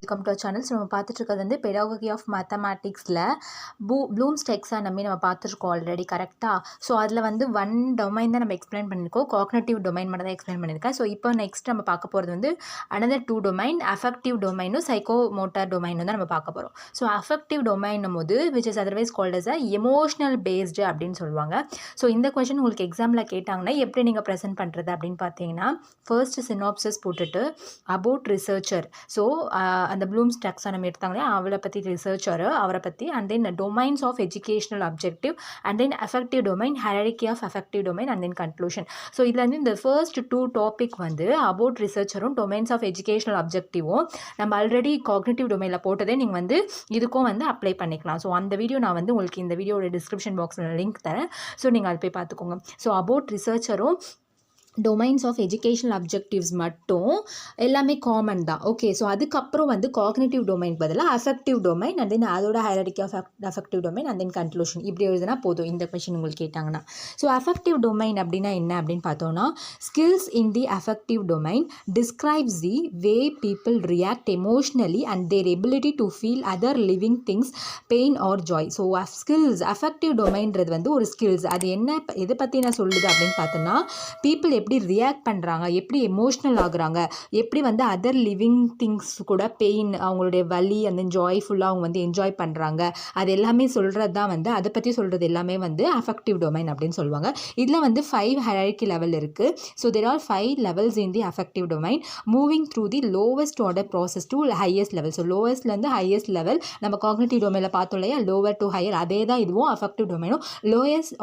Welcome to channel. So நம்ம பார்த்துட்டு இருக்கிறது வந்து பெடாகோகி ஆஃப் மேத்தமேட்டிக்ஸில் ப்ளூம்ஸ் டெக்ஸானமி நம்ம பார்த்துருக்கோம் ஆல்ரெடி கரெக்டாக. ஸோ அதில் வந்து ஒன் டொமைன் தான் நம்ம எக்ஸ்பிளைன் பண்ணியிருக்கோம், காக்னேட்டிவ் டொமைன் மட்டும் தான் எக்ஸ்பிளைன் பண்ணியிருக்கேன். ஸோ இப்போ நெக்ஸ்ட் நம்ம பார்க்க போகிறது வந்து அனதர் 2 டொமைன், அஃபெக்டிவ் டொமைனும் சைக்கோ மோட்டார் டொமைனும் தான் நம்ம பார்க்க போகிறோம். ஸோ அஃபெக்டிவ் டொமைன் போது which is otherwise called as a emotional based அப்படின்னு சொல்லுவாங்க. ஸோ இந்த கொஸ்டின் உங்களுக்கு எக்ஸாமில் கேட்டாங்கன்னா எப்படி நீங்கள் ப்ரெசென்ட் பண்ணுறது அப்படின்னு பார்த்தீங்கன்னா, ஃபர்ஸ்ட் சினாப்சிஸ் போட்டுட்டு அபவுட் ரிசர்ச்சர், ஸோ அந்த ப்ளூம்ஸ் டாக்ஸானமி எடுத்தாங்களே அவளை பற்றி ரிசர்ச்சர், அவரை பற்றி, and then domains of educational objective, and then affective domain, hierarchy of affective domain, and then conclusion. So இதில் வந்து இந்த ஃபர்ஸ்ட் 2 டாபிக் வந்து அபவுட் ரிசர்ச்சரும் டொமைன்ஸ் ஆஃப் எஜுகேஷனல் அப்ஜெக்டிவும் நம்ம ஆல்ரெடி காக்னிட்டிவ் டொமைனில் போட்டதே நீங்கள் வந்து இதுக்கும் வந்து அப்ளை பண்ணிக்கலாம். ஸோ அந்த வீடியோ நான் வந்து உங்களுக்கு இந்த வீடியோட டிஸ்கிரிப்ஷன் பாக்ஸில் லிங்க் தரேன். ஸோ நீங்கள் அதை போய் பார்த்துக்கோங்க. ஸோ அபவுட் ரிசர்ச்சரும் டொமைன்ஸ் ஆஃப் எஜுகேஷனல் அப்ஜெக்டிவ்ஸ் மட்டும் எல்லாமே காமன் தான். ஓகே, ஸோ அதுக்கப்புறம் வந்து காக்னிட்டிவ் டொமைன் பதிலாக அஃபெக்டிவ் டொமைன், அண்ட் தென் அதோட hierarchy of affective domain, and then conclusion இப்படி எழுதுனா போதும் இந்த கொஸ்டின் உங்களுக்கு கேட்டாங்கன்னா. ஸோ அஃபெக்டிவ் டொமைன் அப்படின்னா என்ன அப்படின்னு பார்த்தோன்னா, skills in the affective domain describes the way people react emotionally and their ability to feel other living things pain or joy. So skills affective டொமைன்றது வந்து ஒரு ஸ்கில்ஸ். அது என்ன எதை பற்றி நான் சொல்லுது அப்படின்னு பார்த்தோன்னா, பீப்புள் எப்படி ரியாக்ட் பண்ணுறாங்க, எப்படி எமோஷ்னல் ஆகுறாங்க, எப்படி வந்து அதர் லிவிங் திங்ஸ் கூட பெயின், அவங்களுடைய வலி அந்த ஜாய்ஃபுல்லாக அவங்க வந்து என்ஜாய் பண்ணுறாங்க, அது எல்லாமே சொல்கிறது தான் வந்து அதை பற்றி சொல்கிறது எல்லாமே வந்து அஃபெக்டிவ் டொமைன் அப்படின்னு சொல்லுவாங்க. இதில் வந்து 5 ஹைரார்கி லெவல் இருக்குது. So there are 5 levels in the affective domain moving through the lowest order process to highest level. So லோவஸ்ட்லேருந்து ஹையஸ்ட் லெவல் நம்ம காக்னிட்டிவ் டொமைனில் பார்த்தோம் இல்லையா, லோவர் டு ஹையர், அதே தான் இதுவும் அஃபெக்டிவ் டொமைனும். லோயஸ்ட்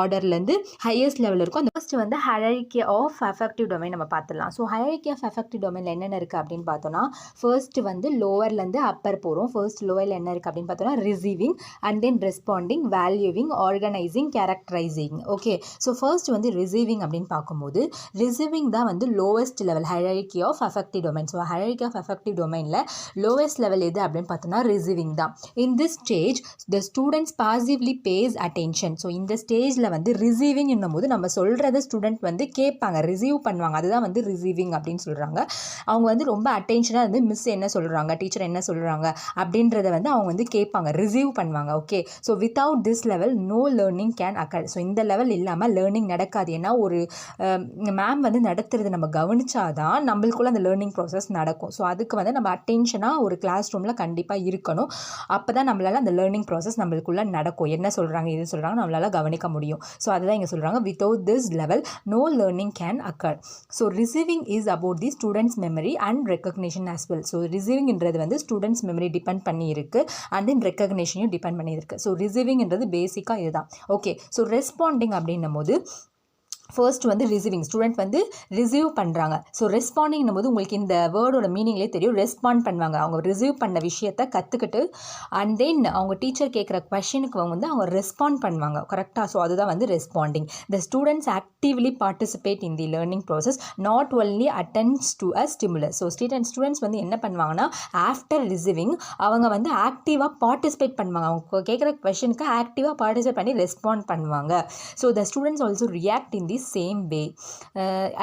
ஆர்டர்லேருந்து ஹையஸ்ட் லெவல் இருக்கும். அந்த ஃபர்ஸ்ட் வந்து ஹைரார்கி ஆஃப் அஃபெக்டிவ் டொமைன் நம்ம பார்த்துடலாம். ஸோ ஹைரார்கி ஆஃப் அஃபெக்டிவ் டொமைனில் என்னென்ன இருக்குது அப்படின்னு பார்த்தோன்னா, ஃபர்ஸ்ட் வந்து லோவர்லேருந்து அப்பர் போகிறோம். ஃபர்ஸ்ட் லோவரில் என்ன இருக்குது அப்படின்னு பார்த்தோன்னா, receiving, and then responding, valuing, organising, characterising. Okay, so first வந்து ரிசீவிங் அப்படின்னு பார்க்கும்போது, ரிசீவிங் தான் வந்து lowest level hierarchy of affective domain. So hierarchy of affective டொமைனில் லோவஸ்ட் லெவல் எது அப்படின்னு பார்த்தோன்னா ரிசீவிங் தான். In this stage the students passively pays attention. So இந்த ஸ்டேஜில் வந்து ரிசீவிங் என்னும் போது நம்ம சொல்கிறத ஸ்டூடெண்ட் வந்து கேட்பாங்க, ரிசீவ் பண்ணுவாங்க, அதுதான் வந்து ரிசீவிங் அப்படின்னு சொல்கிறாங்க. அவங்க வந்து ரொம்ப அட்டென்ஷனாக வந்து மிஸ் என்ன சொல்கிறாங்க, டீச்சர் என்ன சொல்கிறாங்க அப்படின்றத வந்து அவங்க வந்து கேட்பாங்க, ரிசீவ் பண்ணுவாங்க. Okay, so without this level no learning can occur. So இந்த லெவல் இல்லாமல் லேர்னிங் நடக்காது. ஏன்னா ஒரு மேம் வந்து நடத்துறது நம்ம கவனிச்சாதான் நம்மளுக்குள்ள அந்த லேர்னிங் ப்ராசஸ் நடக்கும். ஸோ அதுக்கு வந்து நம்ம அட்டென்ஷனாக ஒரு கிளாஸ் ரூமில் கண்டிப்பாக இருக்கணும். அப்போ தான் நம்மளால் அந்த லேர்னிங் ப்ராசஸ் நம்மளுக்குள்ள நடக்கும். என்ன சொல்கிறாங்க இது சொல்கிறாங்க நம்மளால் கவனிக்க முடியும். ஸோ அதுதான் இங்கே சொல்கிறாங்க, without this level no learning can occur. So receiving is about the students memory and recognition as well. So ரிசீவிங்ன்றது வந்து ஸ்டூடெண்ட்ஸ் மெமரி டிபெண்ட் பண்ணி இருக்குது, அண்ட் தென் ரெக்கக்னிஷனையும் டிபெண்ட் பண்ணி இருக்குது. ஸோ ரிசீவிங்ன்றது பேசிக்காக இதுதான். ஓகே, ஸோ ரெஸ்பாண்டிங் அப்படின்னும் போது ஃபர்ஸ்ட் வந்து ரிசீவிங், ஸ்டூடெண்ட் வந்து ரிசீவ் பண்ணுறாங்க. ஸோ ரெஸ்பாண்டிங்னும் போது உங்களுக்கு இந்த வேர்டோட மீனிங்லேயே தெரியும், ரெஸ்பாண்ட் பண்ணுவாங்க. அவங்க ரிசீவ் பண்ண விஷயத்தை கற்றுக்கிட்டு அண்ட் தென் அவங்க டீச்சர் கேட்குற கொஷனுக்கு வந்து அவங்க ரெஸ்பாண்ட் பண்ணுவாங்க கரெக்டாக. ஸோ அதுதான் வந்து responding. The students actively participate in the learning process, not only attends to a stimulus. So students வந்து என்ன பண்ணுவாங்கன்னா, ஆஃப்டர் ரிசீவிங் அவங்க வந்து ஆக்டிவாக பார்ட்டிசிபேட் பண்ணுவாங்க, அவங்க கேட்குற கொஷனுக்கு ஆக்டிவாக பார்ட்டிசிபேட் பண்ணி ரெஸ்பாண்ட் பண்ணுவாங்க. So the students also react in the same way.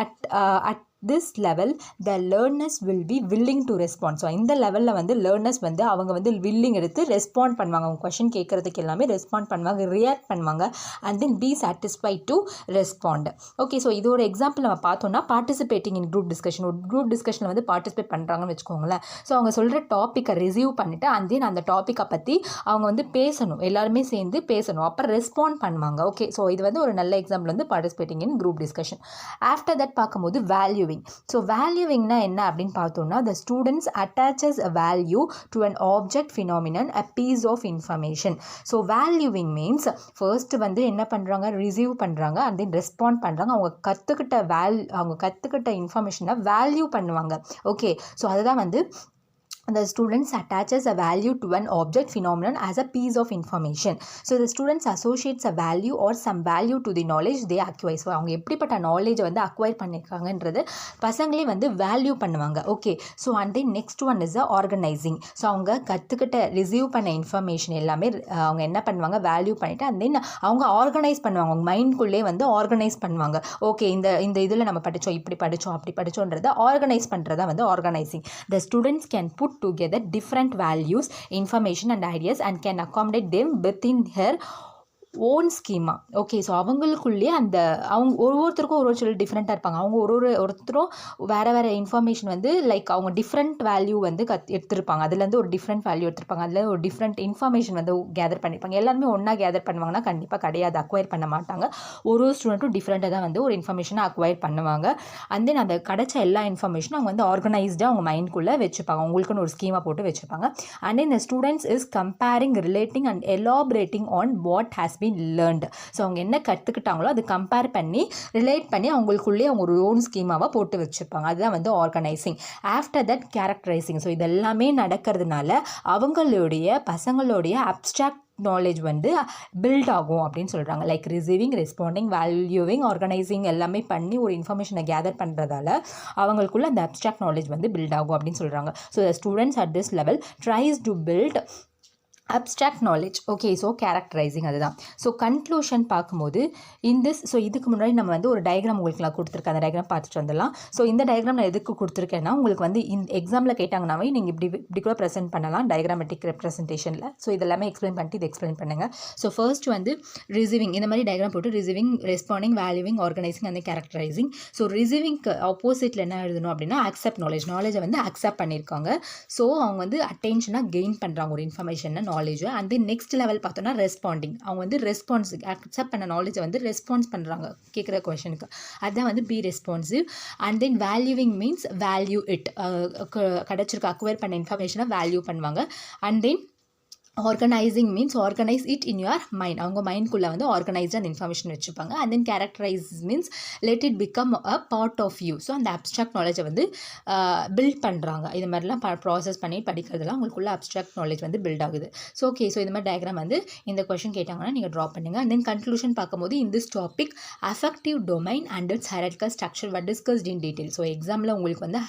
At this level the learners will be willing to respond. So இந்த லெவலில் வந்து லேர்னர்ஸ் வந்து அவங்க வந்து வில்லிங் எடுத்து ரெஸ்பாண்ட் பண்ணுவாங்க, அவங்க கொஷின் கேட்குறதுக்கு எல்லாமே ரெஸ்பாண்ட் பண்ணுவாங்க, ரியாக்ட் பண்ணுவாங்க, and then B satisfied to respond. Okay, so இது ஒரு எக்ஸாம்பிள் நம்ம பார்த்தோம்னா, பார்ட்டிசிபேட்டிங் இன் குரூப் டிஸ்கஷன். ஒரு குரூப் டிஸ்கஷனில் வந்து பார்ட்டிசிபேட் பண்ணுறாங்கன்னு வச்சுக்கோங்களேன். ஸோ அவங்க சொல்கிற டாப்பிக்கை ரிசீவ் பண்ணிவிட்டு அண்ட் தென் அந்த டாப்பிக்கை பற்றி அவங்க வந்து பேசணும், எல்லாருமே சேர்ந்து பேசணும், அப்புறம் ரெஸ்பாண்ட் பண்ணுவாங்க. ஓகே, ஸோ இது வந்து ஒரு நல்ல எக்ஸாம்பிள் வந்து participating in group discussion. After that பார்க்கும்போது வேல்யூவிங். ஸோ வேல்யூவிங்னா என்ன அப்படின்னு பார்த்தோம்னா, the students attaches a value to an object phenomenon, a piece of information. So valuing means first வந்து என்ன பண்ணுறாங்க, ரிசீவ் பண்ணுறாங்க அண்ட் தென் ரெஸ்பாண்ட் பண்ணுறாங்க. அவங்க கற்றுக்கிட்ட இன்ஃபர்மேஷனை வேல்யூ பண்ணுவாங்க. ஓகே, ஸோ அதுதான் வந்து the students attaches a value to an object phenomenon as a piece of information. So the students associates a value or some value to the knowledge they acquire. So அவங்க எப்படிப்பட்ட நாலேஜை வந்து acquire பண்ணியிருக்காங்கன்றது பசங்களே வந்து value பண்ணுவாங்க. Okay, so and then next one is organising. So அவங்க கற்றுக்கிட்ட receive பண்ண இன்ஃபர்மேஷன் எல்லாமே அவங்க என்ன பண்ணுவாங்க, வேல்யூ பண்ணிவிட்டு அண்ட் தென் அவங்க ஆர்கனைஸ் பண்ணுவாங்க, அவங்க மைண்ட்குள்ளே வந்து ஆர்கனைஸ் பண்ணுவாங்க. ஓகே, இந்த இதில் நம்ம படித்தோம், இப்படி படித்தோம், அப்படி படித்தோன்றதை ஆர்கனைஸ் பண்ணுறதா வந்து organising. The students can put put together different values, information and ideas and can accommodate them within her own schema. Okay, so அவங்களுக்குள்ளேயே அவங்க ஒவ்வொருத்தருக்கும் ஒரு சில டிஃப்ரெண்ட்டாக இருப்பாங்க. அவங்க ஒருத்தரும் வேறு வேறு இன்ஃபர்மேஷன் வந்து லைக் அவங்க டிஃப்ரெண்ட் வேல்யூ வந்து எடுத்திருப்பாங்க. அதுலேருந்து ஒரு டிஃப்ரெண்ட் வேல்யூ எடுத்திருப்பாங்க. அதில் ஒரு டிஃப்ரெண்ட் இன்ஃபர்மேஷன் வந்து கேதர் பண்ணியிருப்பாங்க. எல்லாருமே ஒன்றா கேதர் பண்ணுவாங்கன்னா கண்டிப்பாக கிடையாது, அக்வயர் பண்ண மாட்டாங்க. ஒரு ஸ்டூடெண்ட்டும் டிஃப்ரெண்ட்டாக தான் வந்து ஒரு இன்ஃபர்மேஷனை அக்வயர் பண்ணுவாங்க. அண்ட் தென் அந்த கிடைச்ச எல்லா இன்ஃபர்மேஷனும் அவங்க வந்து ஆர்கனைஸ்டாக அவங்க மைண்ட்குள்ளே வச்சுப்பாங்க. அவங்களுக்குன்னு ஒரு ஸ்கீமாக போட்டு வச்சுப்பாங்க. And then the students is comparing, relating and elaborating on what has been learned. So அவங்க என்ன கற்றுக்கிட்டாங்களோ அது கம்பேர் பண்ணி ரிலேட் பண்ணி அவங்களுக்குள்ளேயே அவங்க ஒரு ஓன் ஸ்கீமாவாக போட்டு வச்சுருப்பாங்க. அதுதான் வந்து organising. After that characterising. So இதெல்லாமே நடக்கிறதுனால அவங்களுடைய பசங்களுடைய அப்ஸ்ட்ராக்ட் நாலேஜ் வந்து பில்ட் ஆகும் அப்படின்னு சொல்கிறாங்க. Like receiving, responding, valuing, organising எல்லாமே பண்ணி ஒரு இன்ஃபர்மேஷனை கேதர் பண்ணுறதால அவங்களுக்குள்ள அந்த அப்ஸ்ட்ராக்ட் நாலேஜ் வந்து பில்ட் ஆகும் அப்படின்னு சொல்கிறாங்க. So the students at this level tries to build abstract knowledge. Okay, so characterising அதுதான். ஸோ கன்க்ளூஷன் பார்க்கும்போது ஸோ இதுக்கு முன்னாடி நம்ம வந்து ஒரு டயக்ராம் உங்களுக்கு நான் கொடுத்துருக்கேன். அந்த டயக்ராம் பார்த்துட்டு வந்துடலாம். ஸோ இந்த டயக்ராம் நான் எதுக்கு கொடுத்துருக்கேன்னா உங்களுக்கு வந்து இந்த எக்ஸாமில் கேட்டாங்கன்னாவே நீங்கள் இப்படி கூட ப்ரெசென்ட் பண்ணலாம் டயக்ராமெட்டிக் ரெப்ரசன்டேஷனில். ஸோ இதெல்லாமே எக்ஸ்பிளைன் பண்ணிட்டு இது எக்ஸ்பிளைன் பண்ணுங்கள். ஸோ ஃபர்ஸ்ட் வந்து ரிசீவிங், இந்த மாதிரி டயக்ராம் போட்டு ரிசீவிங், ரெஸ்பாண்டிங், வேல்யூவிங், ஆர்கனைசிங் அந்த கேரக்டரைசிங். ஸோ ரிசீவிங்க்கு ஆப்போசிட்டில் என்ன எழுதணும் அப்படின்னா அக்செப்ட் நாலேஜை வந்து அக்செப்ட் பண்ணியிருக்காங்க. ஸோ அவங்க வந்து அட்டென்ஷனாக கெயின் பண்ணுறாங்க ஒரு இன்ஃபர்மேஷனை, knowledge. And then next level பார்த்தோன்னா ரெஸ்பாண்டிங். அவங்க வந்து ரெஸ்பான்ஸ் அக்செப்ட் பண்ண நாலேஜை வந்து ரெஸ்பான்ஸ் பண்ணுறாங்க கேட்குற கொஷனுக்கு. அதுதான் வந்து be responsive. And then valuing means value it, கிடச்சிருக்க அக்வயர் பண்ண இன்ஃபர்மேஷனை வேல்யூ பண்ணுவாங்க. And then organising means organise it in your mind. அவங்க மைண்ட்குள்ளே வந்து ஆர்கனைஸ்ட் அந்த இன்ஃபர்மேஷன் வச்சுப்பாங்க. And then characterise means let it become a part of you. So அந்த அப்ஸ்ட்ராக்ட் நாலேஜை வந்து பில்ட் பண்ணுறாங்க. இது மாதிரிலாம் ப்ராசஸ் பண்ணி படிக்கிறதுலாம் உங்களுக்குள்ள அப்ஸ்ட்ராக்ட் நாலேஜ் வந்து பில்ட் ஆகுது. ஸோ ஓகே, ஸோ இந்த மாதிரி டயக்ராம் வந்து இந்த கொஷின் கேட்டாங்கன்னா நீங்கள் ட்ரா பண்ணுங்கள். அண்ட் தென் கன்க்ளூஷன் பார்க்கும்போது in this topic affective domain and its hierarchical structure were discussed in detail. So எக்ஸாமில் உங்களுக்கு வந்து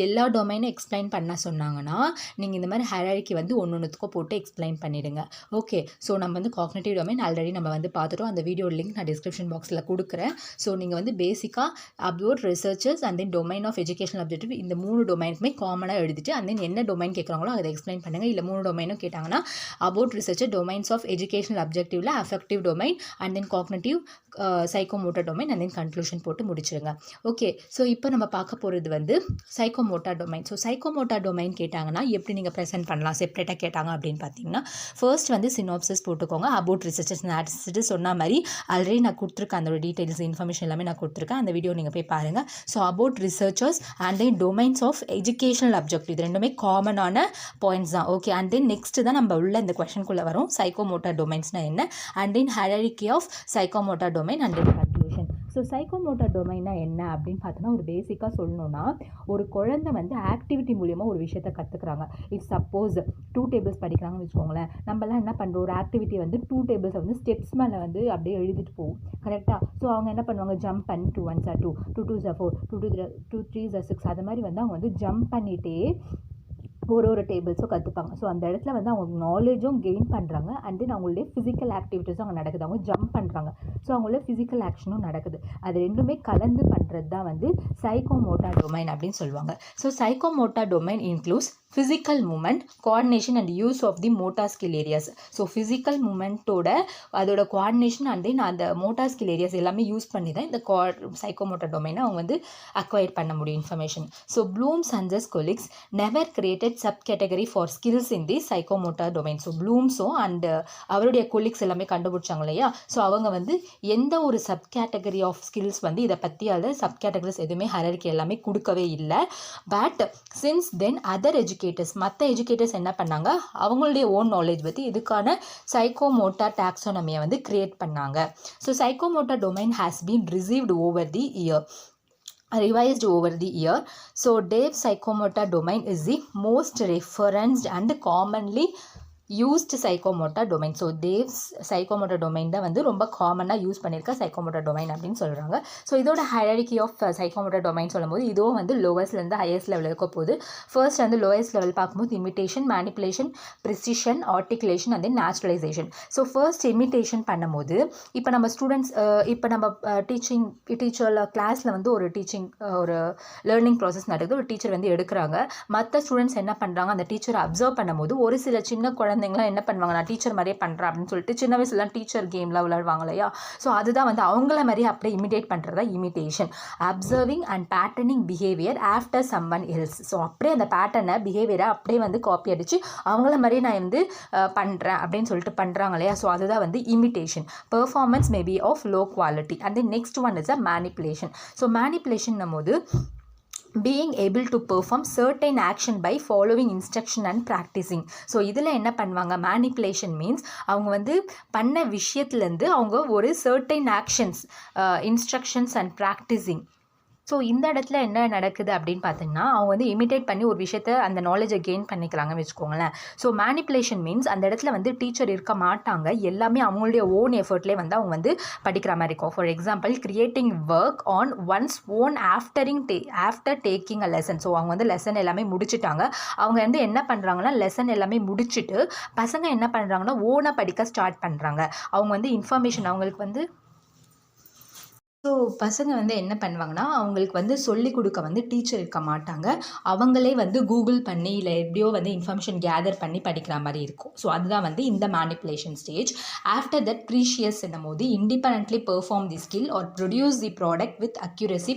எல்லா டொமைனும் எக்ஸ்பிளைன் பண்ண சொன்னாங்கன்னா நீங்கள் இந்த மாதிரி ஹைரார்க்கி வந்து ஒன்றுத்துக்கும் போட்டு எக்ஸ்பிளைன் பண்ணிடுங்க. ஓகே, ஸோ நம்ம வந்து காக்னிட்டிவ் டொமைன் ஆல்ரெடி நம்ம வந்து பார்த்துட்டோம். அந்த வீடியோ லிங்க் நான் டிஸ்கிரிப்ஷன் பாக்ஸில் கொடுக்குறேன். ஸோ நீங்கள் வந்து பேசிக்காக upload researchers and then domain of educational objective இந்த 3 டொமைனுக்குமே காமனாக எழுதிட்டு அண்ட் தென் என்ன டொமைன் கேட்குறாங்களோ அதை எக்ஸ்பிளைன் பண்ணுங்கள். இல்லை 3 டொமைனும் கேட்டாங்கன்னா about researcher, domains of educational அப்ஜெக்டிவில் affective domain and then cognitive, psychomotor domain and then conclusion போட்டு முடிச்சிருங்க. ஓகே, ஸோ இப்போ நம்ம பார்க்க போகிறது வந்து psychomotor domain. So psychomotor domain கேட்டாங்கன்னா எப்படி நீங்கள் ப்ரெசென்ட் பண்ணலாம் செப்பரேட்டாக கேட்டாங்க அப்படின்னு பார்த்தீங்கன்னா ஃபர்ஸ்ட் வந்து சினாப்சிஸ் போட்டுக்கோங்க. அபவுட் ரிசர்ச்சர்ஸ் நான் சொன்ன மாதிரி ஆல்ரெடி நான் கொடுத்துருக்கேன். அந்த டீட்டெயில்ஸ் இன்ஃபர்மேஷன் எல்லாமே நான் கொடுத்துருக்கேன். அந்த வீடியோ நீங்கள் போய் பாருங்கள். So about researchers and then domains of educational objective, இது ரெண்டுமே காமனான பாயிண்ட்ஸ் தான். ஓகே, அண்ட் தென் நெக்ஸ்ட் தான் நம்ம உள்ள இந்த கொஷனுக்குள்ளே வரும் சைக்கோமோட்டர் டொமைன்ஸ்னால் என்ன, and then hierarchy of psychomotor domain and then conclusion. So psychomotor டொமைன்னா என்ன அப்படின்னு பார்த்தோன்னா ஒரு பேசிக்காக சொல்லணும்னா ஒரு குழந்தை வந்து ஆக்டிவிட்டி மூலியமாக ஒரு விஷயத்தை கற்றுக்குறாங்க. இஃப் சப்போஸ் 2 டேபிள்ஸ் படிக்கிறாங்கன்னு வச்சுக்கோங்களேன், நம்மலாம் என்ன பண்ணுறோம், ஒரு ஆக்டிவிட்டி வந்து 2 டேபிள்ஸை வந்து ஸ்டெப்ஸ் மேலே வந்து அப்படியே எழுதிட்டு போகும் கரெக்டாக. ஸோ அவங்க என்ன பண்ணுவாங்க, ஜம்ப் பண்ணி 2 1s are 2, 2 2s are 4, 2 3s are 6 அது மாதிரி வந்து அவங்க வந்து ஜம்ப் பண்ணிகிட்டே ஒரு டேபிள்ஸும் கற்றுப்பாங்க. ஸோ அந்த இடத்துல வந்து அவங்க நாலேஜும் கெயின் பண்ணுறாங்க அண்ட் தென் அவங்களுடைய ஃபிசிக்கல் ஆக்டிவிட்டீஸும் அங்கே நடக்குது. அவங்க ஜம்ப் பண்ணுறாங்க, ஸோ அவங்களோட ஃபிசிக்கல் ஆக்ஷனும் நடக்குது. அது ரெண்டுமே கலந்து பண்ணுறது தான் வந்து சைக்கோமோட்டர் டொமைன் அப்படின்னு சொல்லுவாங்க. So psychomotor domain includes physical movement, coordination and use of the motor skill areas. So physical மூமெண்ட்டோட அதோட கோஆர்டினேஷன் அண்ட் தென் அந்த மோட்டார் ஸ்கில் ஏரியாஸ் எல்லாமே யூஸ் பண்ணி தான் இந்த சைக்கோமோட்டர் டொமைனை அவங்க வந்து அக்வயர் பண்ண முடியும் information. So Bloom's and his colleagues never created subcategory for skills in the psychomotor domain. So ப்ளூம்ஸும் அண்ட் அவருடைய கொலீக்ஸ் எல்லாமே கண்டுபிடிச்சாங்க இல்லையா. ஸோ அவங்க வந்து எந்த ஒரு சப் கேட்டகரி ஆஃப் ஸ்கில்ஸ் வந்து இதை பற்றி அதில் சப் கேட்டகரிஸ் எதுவுமே ஹைரார்க்கி எல்லாமே கொடுக்கவே இல்லை. பட் சின்ஸ் தென் அதர் மற்ற எஜுகேட்டர்ஸ் என்ன பண்ணாங்க, அவங்களுடைய ஓன் நாலேஜ் பற்றி இதுக்கான சைக்கோமோட்டர் டாக்ஸானமியை வந்து கிரியேட் பண்ணாங்க. So psychomotor domain has been received revised over the year. So Dave's psychomotor domain is the most referenced and commonly used psychomotor domain. So Dev's psychomotor domain தான் வந்து ரொம்ப காமனாக யூஸ் பண்ணியிருக்க psychomotor domain அப்படின்னு சொல்கிறாங்க. So இதோட hierarchy of psychomotor domain சொல்லும்போது இதுவும் வந்து லோவஸ்ட்லேருந்து ஹையஸ்ட் லெவல் இருக்க போகுது. ஃபர்ஸ்ட் வந்து லோயஸ்ட் லெவல் பார்க்கும்போது imitation, manipulation, precision, articulation and then naturalisation. So first imitation பண்ணும்போது இப்போ நம்ம ஸ்டூடெண்ட்ஸ் இப்போ நம்ம டீச்சரில் கிளாஸில் வந்து ஒரு லேர்னிங் ப்ராசஸ் நடக்குது. ஒரு டீச்சர் வந்து எடுக்கிறாங்க. மற்ற ஸ்டூடெண்ட்ஸ் என்ன பண்ணுறாங்க, அந்த டீச்சரை அப்சர்வ் பண்ணும்போது ஒரு சில சின்ன குழந்தைங்களாம் என்ன பண்ணுவாங்க, நான் டீச்சர் மாதிரியே பண்ணுறேன் அப்படின்னு சொல்லிட்டு சின்ன வயசுலாம் டீச்சர் கேம்லாம் விளையாடுவாங்க இல்லையா. ஸோ அதுதான் வந்து அவங்கள மாதிரியே அப்படியே இமிட்டேட் பண்ணுறதா imitation. Observing and patterning behaviour after someone else. So அப்படியே அந்த பேட்டர்னை பிஹேவியரை அப்படியே வந்து காப்பி அடித்து அவங்கள மாதிரியே நான் வந்து பண்ணுறேன் அப்படின்னு சொல்லிட்டு பண்ணுறாங்க இல்லையா. ஸோ அதுதான் வந்து imitation. Performance maybe of low quality. And then next one is a manipulation. So manipulation போது being able to perform certain action by following instruction and practicing. So இதில் என்ன பண்ணுவாங்க, மேனிப்புலேஷன் மீன்ஸ் அவங்க வந்து பண்ண விஷயத்துலேருந்து அவங்க ஒரு certain actions, instructions and practicing. So இந்த இடத்துல என்ன நடக்குது அப்படின்னு பார்த்தீங்கன்னா அவங்க வந்து இமிட்டேட் பண்ணி ஒரு விஷயத்தை அந்த நாலேஜை கெயின் பண்ணிக்கிறாங்கன்னு வச்சுக்கோங்களேன். ஸோ மேனிப்புலேஷன் மீன்ஸ் அந்த இடத்துல வந்து டீச்சர் இருக்க மாட்டாங்க, எல்லாமே அவங்களுடைய ஓன் எஃபர்ட்லேயே வந்து அவங்க வந்து படிக்கிற மாதிரி இருக்கும். For example creating work on once own after taking a lesson. So அவங்க வந்து லெசன் எல்லாமே முடிச்சுட்டாங்க. அவங்க வந்து என்ன பண்ணுறாங்கன்னா லெசன் எல்லாமே முடிச்சுட்டு பசங்க என்ன பண்ணுறாங்கன்னா ஓனாக படிக்க ஸ்டார்ட் பண்ணுறாங்க. அவங்க வந்து இன்ஃபர்மேஷன் அவங்களுக்கு வந்து ஸோ பசங்க வந்து என்ன பண்ணுவாங்கன்னா அவங்களுக்கு வந்து சொல்லிக் கொடுக்க வந்து டீச்சர் இருக்க மாட்டாங்க, அவங்களே வந்து கூகுள் பண்ணி இல்லை எப்படியோ வந்து இன்ஃபர்மேஷன் கேதர் பண்ணி படிக்கிற மாதிரி இருக்கும். ஸோ அதுதான் வந்து இந்த manipulation stage. After that precision என்னும்போது independently perform the skill or produce the product with accuracy,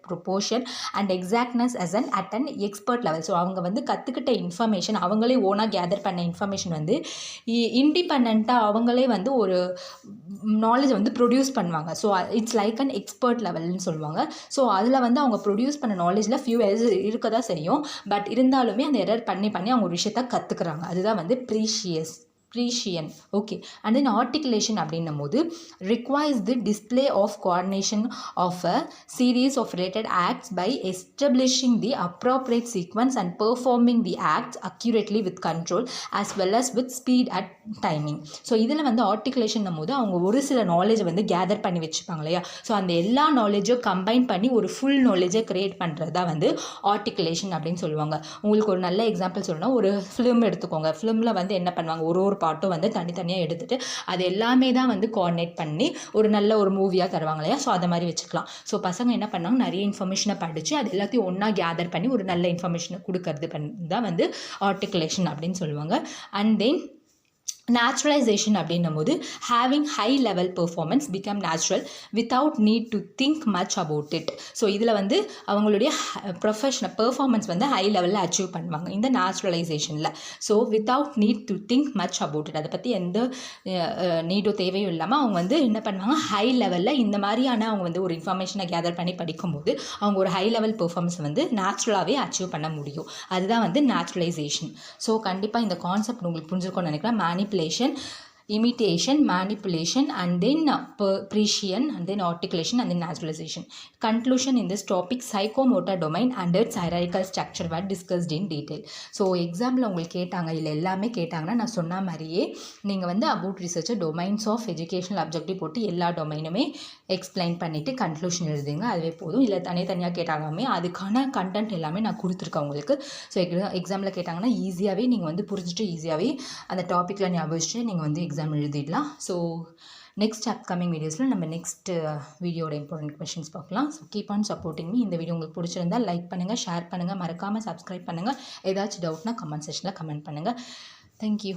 proportion and exactness at an expert level. So அவங்க வந்து கற்றுக்கிட்ட இன்ஃபர்மேஷன் அவங்களே ஓனாக கேதர் பண்ண இன்ஃபர்மேஷன் வந்து இண்டிபெண்ட்டாக அவங்களே வந்து ஒரு நாலேஜ் வந்து ப்ரொடியூஸ் பண்ணுவாங்க. So it's like and expert லெவல்னு சொல்லுவாங்க. ஸோ அதில் வந்து அவங்க ப்ரொடியூஸ் பண்ண நாலேஜில் ஃபியூ எரர்ஸ் இருக்க தான் செய்யும். பட் இருந்தாலுமே அந்த எரர் பண்ணி அவங்க ஒரு விஷயத்த கற்றுக்குறாங்க. அதுதான் வந்து ப்ரீஷியன். ஓகே. அண்ட் தென் ஆர்டிகுலேஷன் அப்படின்னும் போது requires the display of coordination of a series of related acts by establishing the appropriate sequence and performing the acts accurately with control as well as with speed at timing. So இதில் வந்து articulation போது அவங்க ஒரு சில நாலேஜை வந்து gather பண்ணி வச்சுப்பாங்க இல்லையா. ஸோ அந்த எல்லா நாலேஜும் கம்பைன் பண்ணி ஒரு ஃபுல் நாலேஜை க்ரியேட் பண்ணுறது தான் வந்து ஆர்டிகுலேஷன் அப்படின்னு சொல்லுவாங்க. உங்களுக்கு ஒரு நல்ல எக்ஸாம்பிள் சொல்லணும்னா ஒரு ஃபிலிம் எடுத்துக்கோங்க. ஃபிலிமில் வந்து என்ன பண்ணுவாங்க, ஒரு பாட்டும் வந்து தனித்தனியாக எடுத்துகிட்டு அது எல்லாமே தான் வந்து கோஆர்டினேட் பண்ணி ஒரு நல்ல ஒரு மூவியாக தருவாங்க இல்லையா. ஸோ அதை மாதிரி வச்சுக்கலாம். ஸோ பசங்க என்ன பண்ணாங்க, நிறைய இன்ஃபர்மேஷனை படித்து அது எல்லாத்தையும் ஒன்றா கேதர் பண்ணி ஒரு நல்ல இன்ஃபர்மேஷனை கொடுக்கறது தான் வந்து ஆர்டிகுலேஷன் அப்படின்னு சொல்லுவாங்க. அண்ட் தென் நேச்சுரலைசேஷன் அப்படின்னும் போது having high level performance become natural without need to think much about it. So இதில் வந்து அவங்களுடைய பெர்ஃபார்மன்ஸ் வந்து ஹை லெவலில் அச்சீவ் பண்ணுவாங்க இந்த நேச்சுரலைசேஷனில். So without need to think much about it, அதை பற்றி எந்த நீடோ தேவையும் இல்லாமல் அவங்க வந்து என்ன பண்ணுவாங்க, ஹை லெவலில் இந்த மாதிரியான அவங்க வந்து ஒரு இன்ஃபர்மேஷனை கேதர் பண்ணி படிக்கும்போது அவங்க ஒரு ஹை லெவல் பெர்ஃபார்மன்ஸ் வந்து நேச்சுரலாகவே அச்சீவ் பண்ண முடியும். அதுதான் வந்து நேச்சுரலைசேஷன். ஸோ கண்டிப்பாக இந்த கான்செப்ட் உங்களுக்கு புரிஞ்சிருக்கும்னு நினைக்கிறேன். Manipulation, imitation, manipulation, and then precision, and then articulation, and then naturalization. Conclusion in this topic, psychomotor domain and its hierarchical structure were discussed in detail. So example உங்களுக்கு கேட்டாங்க, இல்லை எல்லாமே கேட்டாங்கன்னா நான் சொன்ன மாதிரியே நீங்கள் வந்து அபவுட் ரிசர்ச்சை டொமைன்ஸ் ஆஃப் எஜுகேஷனல் அப்ஜெக்டிவ் போட்டு எல்லா டொமைனுமே எக்ஸ்பிளைன் பண்ணிவிட்டு கன்க்ளூஷன் எழுதுங்க, அதுவே போதும். இல்லை தனித்தனியாக கேட்டாலுமே அதுக்கான கண்டென்ட் எல்லாமே நான் கொடுத்துருக்கேன் உங்களுக்கு. ஸோ எக்ஸாமில் கேட்டாங்கன்னா ஈஸியாகவே நீங்கள் வந்து புரிஞ்சுட்டு ஈஸியாகவே அந்த டாப்பிக்கில் ஞாபகம் வச்சுட்டு நீங்கள் வந்து எக்ஸாம் எழுதிடலாம். ஸோ நெக்ஸ்ட் அப்கமிங் வீடியோஸில் நம்ம நெக்ஸ்ட் வீடியோட இம்பார்ட்டன்ட் கொஷின்ஸ் பார்க்கலாம். So keep on supporting me. இந்த வீடியோ உங்களுக்கு பிடிச்சிருந்தால் லைக் பண்ணுங்கள், ஷேர் பண்ணுங்கள், மறக்காமல் சப்ஸ்கிரைப் பண்ணுங்கள். ஏதாச்சும் டவுட்னா கமெண்ட் செக்ஷனில் கமெண்ட் பண்ணுங்கள். தேங்க்யூ.